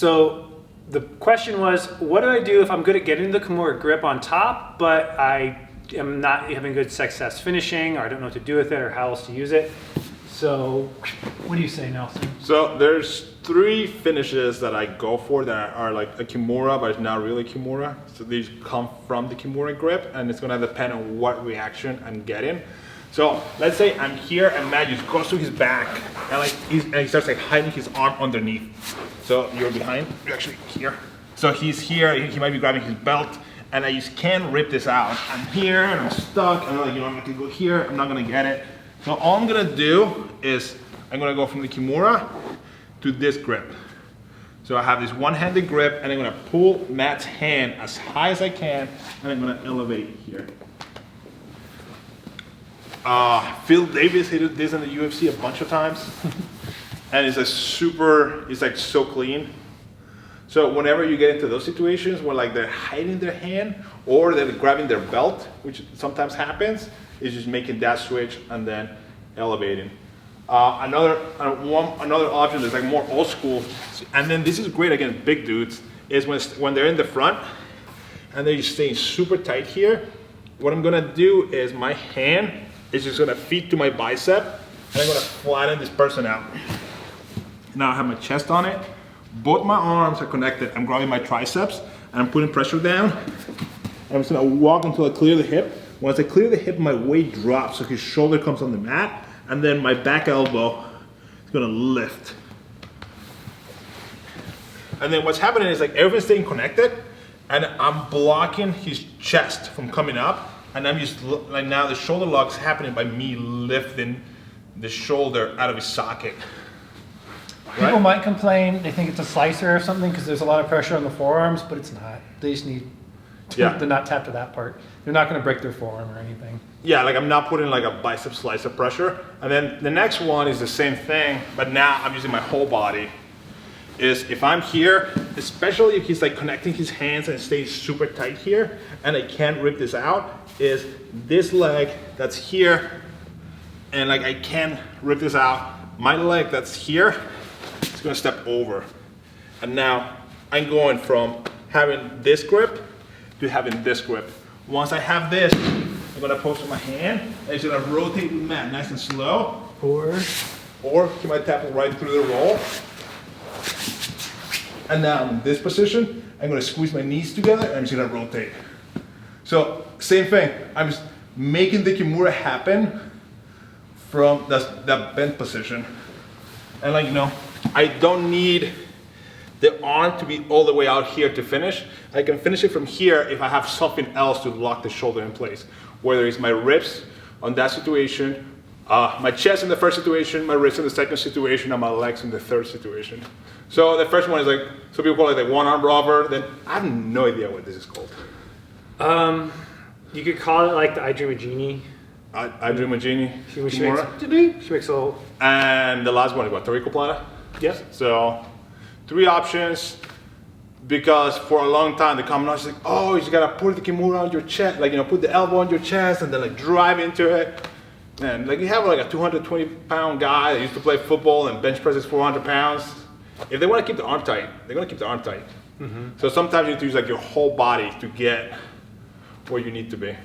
So the question was, what do I do if I'm good at getting the Kimura grip on top, but I am not having good success finishing, or I don't know what to do with it, or how else to use it? So what do you say, Nelson? So there's 3 finishes that I go for that are like a Kimura, but it's not really Kimura. So these come from the Kimura grip, and it's gonna depend on what reaction I'm getting. So let's say I'm here and Matt just goes to his back and like he starts like hiding his arm underneath. So you're behind, you're actually here. So he's here, he might be grabbing his belt, and I just can't rip this out. I'm here and I'm stuck, and I'm like, I'm gonna go here, I'm not gonna get it. So all I'm gonna do is I'm gonna go from the Kimura to this grip. So I have this one-handed grip, and I'm gonna pull Matt's hand as high as I can, and I'm gonna elevate it here. Phil Davis hit this in the UFC a bunch of times, and it's it's like so clean. So whenever you get into those situations where like they're hiding their hand or they're grabbing their belt, which sometimes happens, is just making that switch and then elevating. Another option that's like more old school, and then this is great against big dudes, is when they're in the front and they're just staying super tight here. What I'm gonna do is my hand is just gonna feed to my bicep, and I'm gonna flatten this person out. Now I have my chest on it. Both my arms are connected. I'm grabbing my triceps and I'm putting pressure down. I'm just gonna walk until I clear the hip. Once I clear the hip, my weight drops, so his shoulder comes on the mat, and then my back elbow is gonna lift. And then what's happening is like everything's staying connected, and I'm blocking his chest from coming up, and I'm just like now the shoulder lock's happening by me lifting the shoulder out of his socket. People might complain, they think it's a slicer or something because there's a lot of pressure on the forearms, but it's not. They just need to not tap to that part. They're not going to break their forearm or anything. Yeah, like I'm not putting like a bicep slicer pressure. And then the next one is the same thing, but now I'm using my whole body. Is if I'm here, especially if he's like connecting his hands and stays super tight here, and I can't rip this out, is this leg that's here, and like I can't rip this out. My leg that's here, it's gonna step over. And now I'm going from having this grip to having this grip. Once I have this, I'm gonna post my hand, and it's gonna rotate the mat nice and slow. Or he might tap it right through the roll. And now in this position, I'm gonna squeeze my knees together and I'm just gonna rotate. So same thing, I'm just making the Kimura happen from that bent position. And like, I don't need the arm to be all the way out here to finish. I can finish it from here if I have something else to lock the shoulder in place. Whether it's my ribs on that situation, my chest in the first situation, my wrist in the second situation, and my legs in the third situation. So the first one is like, some people call it like one arm robber, then I have no idea what this is called. You could call it like the I Dream a Genie. I Dream a Genie. She makes a little. And the last one is what, Tarico Plata? Yes. So 3 options, because for a long time the common knowledge is like, oh, you just gotta put the Kimura on your chest, like, put the elbow on your chest and then like drive into it. And like you have like a 220-pound guy that used to play football and bench presses 400 pounds. If they want to keep the arm tight, they're gonna keep the arm tight. Mm-hmm. So sometimes you need to use like your whole body to get where you need to be.